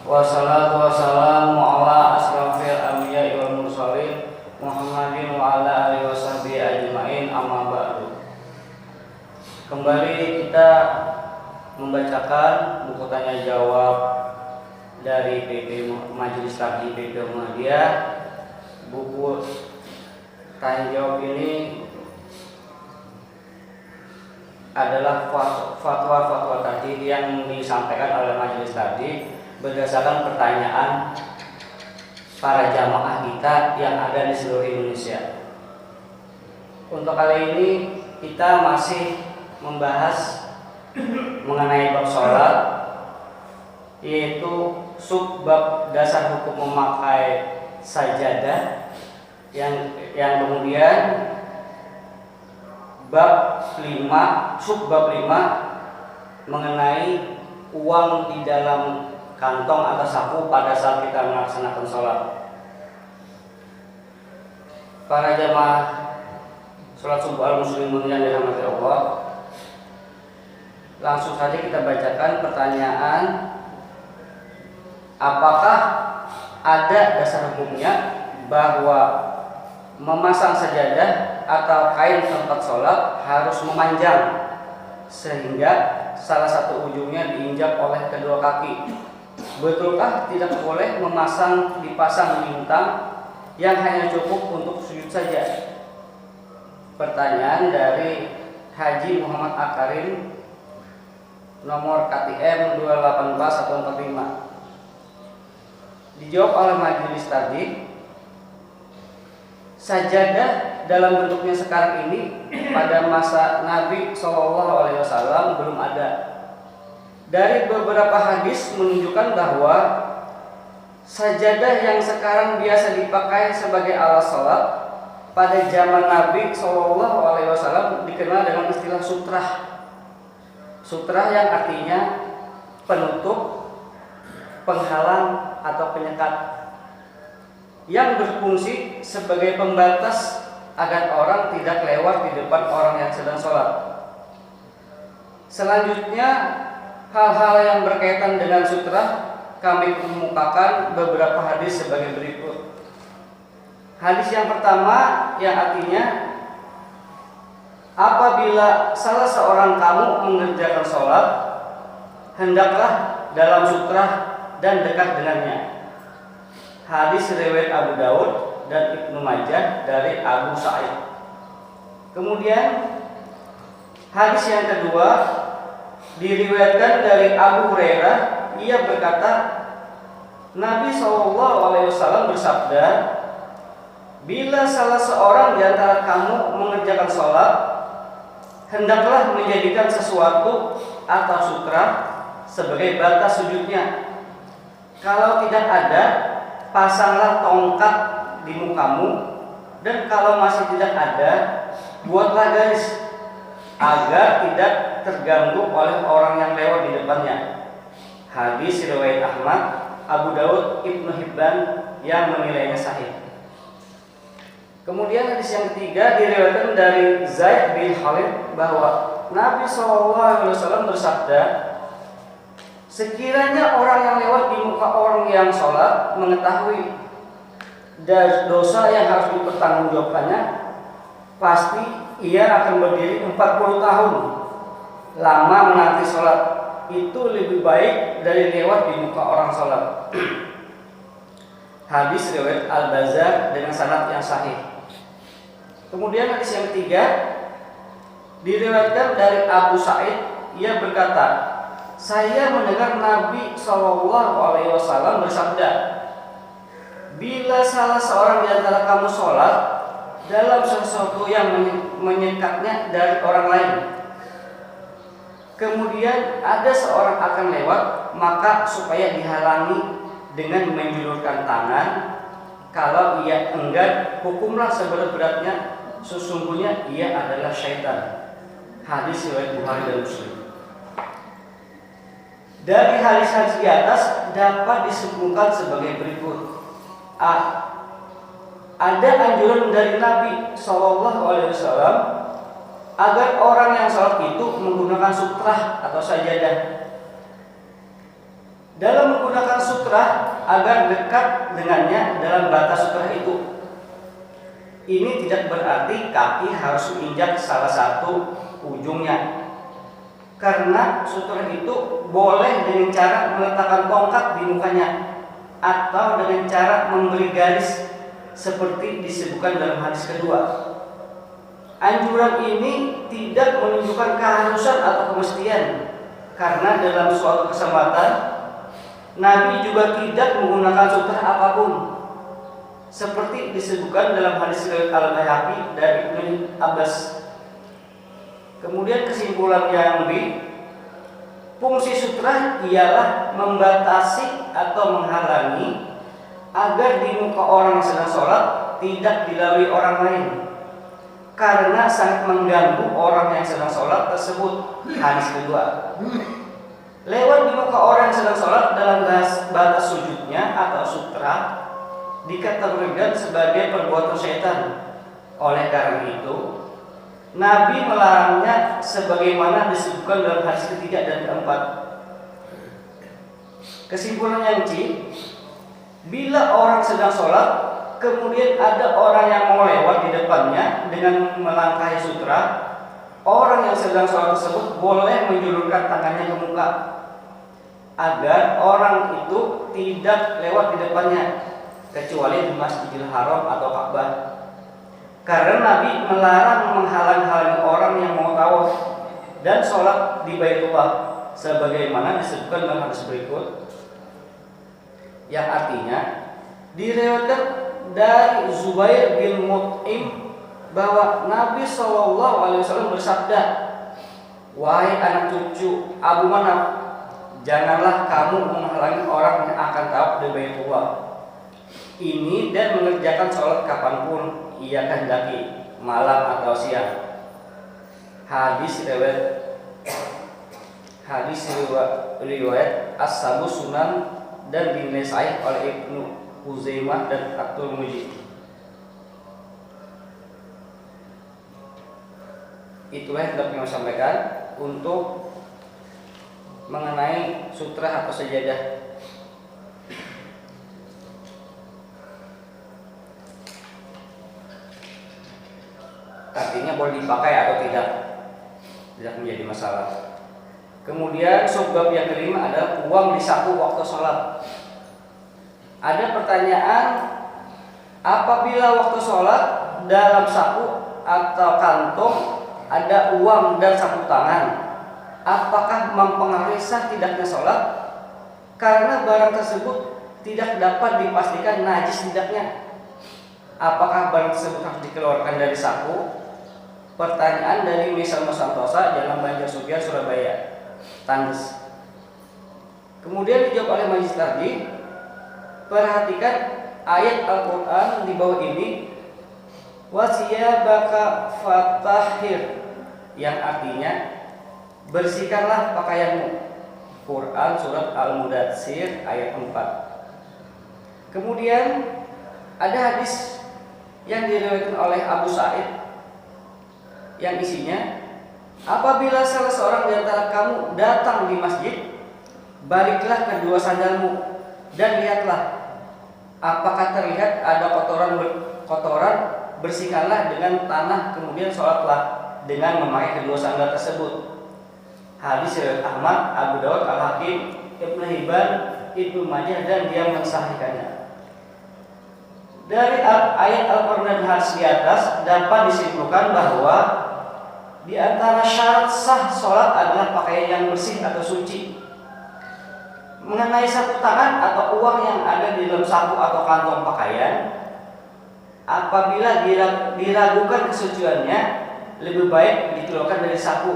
Wassalatu wassalamu ala asrafil anbiya'i wal mursalin Muhammadin wa ala alihi washabihi ajma'in, amma ba'du. Kembali kita membacakan buku tanya jawab dari PP Majelis Taklim PP Muhammadiyah. Buku tanya jawab ini adalah fatwa-fatwa tadi yang disampaikan oleh majelis tadi berdasarkan pertanyaan para jamaah kita yang ada di seluruh Indonesia. Untuk kali ini kita masih membahas mengenai bab sholat, yaitu subbab dasar hukum memakai sajadah, yang kemudian bab 5, subbab 5 mengenai uang di dalam kantong atau saku pada saat kita melaksanakan sholat. Para jamaah sholat subuh al-muslimun yang dirahmati Allah, langsung saja kita bacakan pertanyaan: apakah ada dasar hukumnya bahwa memasang sajadah atau kain tempat sholat harus memanjang sehingga salah satu ujungnya diinjak oleh kedua kaki? Betulkah tidak boleh dipasang lintang yang hanya cukup untuk sujud saja? Pertanyaan dari Haji Muhammad Akarim, nomor KTM 2181145. Dijawab oleh majelis tadi, sajadah dalam bentuknya sekarang ini pada masa Nabi SAW belum ada. Dari beberapa hadis menunjukkan bahwa sajadah yang sekarang biasa dipakai sebagai alat sholat pada zaman Nabi SAW dikenal dengan istilah sutrah. Sutrah yang artinya penutup, penghalang atau penyekat, yang berfungsi sebagai pembatas agar orang tidak lewat di depan orang yang sedang sholat. Selanjutnya, hal-hal yang berkaitan dengan sutrah kami kemukakan beberapa hadis sebagai berikut. Hadis yang pertama yang artinya, apabila salah seorang kamu mengerjakan sholat, hendaklah dalam sutrah dan dekat dengannya. Hadis riwayat Abu Daud dan Ibnu Majah dari Abu Sa'id. Kemudian hadis yang kedua diriwayatkan dari Abu Hurairah. Ia berkata, Nabi SAW bersabda, bila salah seorang di antara kamu mengerjakan sholat, hendaklah menjadikan sesuatu atau sutra sebagai batas sujudnya. Kalau tidak ada, pasanglah tongkat di mukamu, dan kalau masih tidak ada, buatlah garis agar tidak terganggu oleh orang yang lewat di depannya. Hadis riwayat Ahmad, Abu Daud, Ibnu Hibban yang menilainya sahih. Kemudian hadis yang ketiga diriwayatkan dari Zaid bin Khalid bahwa Nabi SAW bersabda, sekiranya orang yang lewat di muka orang yang sholat mengetahui dosa yang harus dipertanggungjawabkannya, pasti ia akan berdiri 40 tahun lama menanti sholat. Itu lebih baik dari lewat di muka orang sholat. Hadis riwayat Al-Bazzar dengan sanad yang sahih. Kemudian hadis yang ketiga diriwayatkan dari Abu Sa'id. Ia berkata, saya mendengar Nabi SAW bersabda, bila salah seorang di antara kamu sholat dalam sesuatu yang menyekatnya dari orang lain, kemudian ada seorang akan lewat, maka supaya dihalangi dengan menjulurkan tangan. Kalau ia enggan, hukumlah seberat-beratnya, sesungguhnya ia adalah syaitan. Hadis riwayat Bukhari dan Muslim. Dari hadis-hadis di atas dapat disimpulkan sebagai berikut. A. Ada anjuran dari Nabi SAW agar orang yang sholat itu menggunakan sutrah atau sajadah. Dalam menggunakan sutra sutrah agar dekat dengannya dalam batas sutrah itu. Ini tidak berarti kaki harus menginjak salah satu ujungnya, karena sutrah itu boleh dengan cara meletakkan tongkat di mukanya atau dengan cara memberi garis seperti disebutkan dalam hadis kedua. Anjuran ini tidak menunjukkan keharusan atau kemestian, karena dalam suatu kesempatan Nabi juga tidak menggunakan sutrah apapun, seperti disebutkan dalam hadis riwayat Al-Baihaqi dari Ibnu Abbas. Kemudian kesimpulan yang fungsi sutrah ialah membatasi atau menghalangi agar di muka orang yang sedang sholat tidak dilalui orang lain, karena sangat mengganggu orang yang sedang sholat tersebut. Hadis kedua, lewat di muka orang yang sedang sholat dalam batas sujudnya atau sutra dikategorikan sebagai perbuatan syaitan. Oleh karena itu, Nabi melarangnya sebagaimana disebutkan dalam hadis ketiga dan keempat. Kesimpulan yang bila orang sedang sholat kemudian ada orang yang mau lewat di depannya dengan melangkahi sutra, orang yang sedang sholat tersebut boleh menjulurkan tangannya ke muka agar orang itu tidak lewat di depannya, kecuali di Masjidil Haram atau Ka'bah. Karena Nabi melarang menghalang-halangi orang yang mau tawaf dan sholat di Baitullah, sebagaimana disebutkan dalam hadis berikut, yang artinya diriwayatkan dari Zubair bin Mut'im bahwa Nabi SAW bersabda, "Wahai anak cucu Abu Manaf, janganlah kamu menghalangi orang yang akan tawaf di Baitullah ini dan mengerjakan sholat kapanpun ia kehendaki, malam atau siang." Hadis riwayat As-Sabu Sunan dan dinilai sahih oleh Ibnu Huzaimah dan At-Tirmidzi. Itulah yang dapat kami sampaikan untuk mengenai sutrah atau sajadah. Artinya boleh dipakai atau tidak menjadi masalah. Kemudian subbab yang kelima adalah uang di saku waktu sholat. Ada pertanyaan, apabila waktu sholat dalam saku atau kantong ada uang dan sapu tangan, apakah mempengaruhi sah tidaknya sholat? Karena barang tersebut tidak dapat dipastikan najis tidaknya. Apakah barang tersebut harus dikeluarkan dari saku? Pertanyaan dari Misal Santosa, Jalan Banjarsugihan, Surabaya. Tandes. Kemudian dijawab oleh Majlis tadi. Perhatikan ayat Al-Quran di bawah ini, wasiyabaka fatahhir, yang artinya bersihkanlah pakaianmu. Quran surat Al-Mudatsir ayat 4. Kemudian ada hadis yang diriwayatkan oleh Abu Sa'id yang isinya, apabila salah seorang di antara kamu datang di masjid, baliklah kedua sandalmu dan lihatlah apakah terlihat ada kotoran, bersihkanlah dengan tanah, kemudian sholatlah dengan memakai kedua sandal tersebut. Hadis riwayat Ahmad, Abu Dawud, Al-Hakim, Ibnu Hibban, Ibnu Majah, dan dia mensahihkannya. Dari ayat Al-Quran dan hadis di atas dapat disimpulkan bahwa di antara syarat sah sholat adalah pakaian yang bersih atau suci. Mengenai sapu tangan atau uang yang ada di dalam saku atau kantong pakaian, apabila diragukan kesuciannya, lebih baik dikeluarkan dari saku.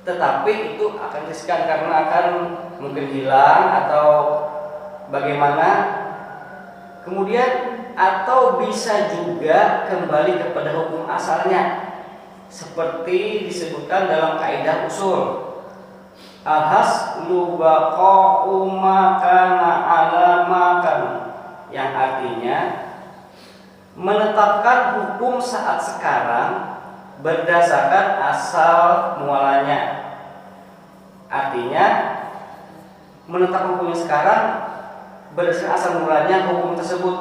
Tetapi itu akan riskan karena akan mungkin hilang atau bagaimana. Kemudian atau bisa juga kembali kepada hukum asalnya, seperti disebutkan dalam kaidah usul, al-haslu baqa'u ma kana ala ma kana, yang artinya menetapkan hukum saat sekarang berdasarkan asal mualanya. Artinya menetapkan hukumnya sekarang berdasarkan asal mulanya hukum tersebut.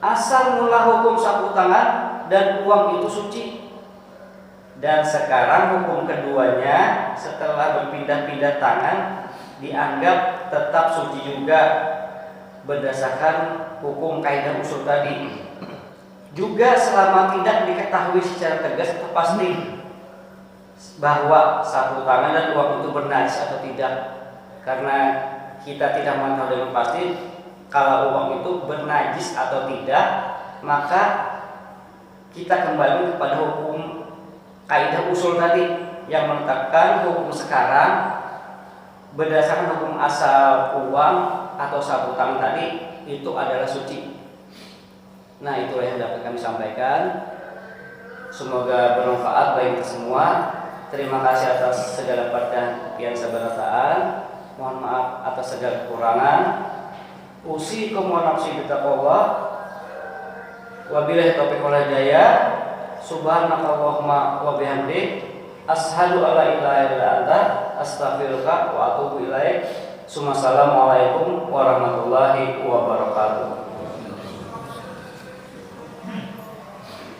Asal mula hukum sapu tangan dan uang itu suci. Dan sekarang hukum keduanya setelah berpindah-pindah tangan dianggap tetap suci juga berdasarkan hukum kaidah usul tadi. Juga selama tidak diketahui secara tegas atau pasti bahwa sapu tangan dan uang itu bernajis atau tidak. Karena kita tidak mengetahui dengan pasti kalau uang itu bernajis atau tidak, maka kita kembali kepada hukum kaidah usul tadi yang menetapkan hukum sekarang berdasarkan hukum asal uang atau sapu tangan tadi itu adalah suci. Nah, itulah yang dapat kami sampaikan. Semoga bermanfaat bagi kita semua. Terima kasih atas segala perhatian sabarataan. Mohon maaf atas segala kekurangan. Usikum wa nafsi bittaqwa. Wabillahi taufiq wal hidayah. Subhanakallahumma wa bihamdik asyhadu an la ilaha illa anta astaghfiruka wa atubu ilaik. Assalamualaikum warahmatullahi wabarakatuh.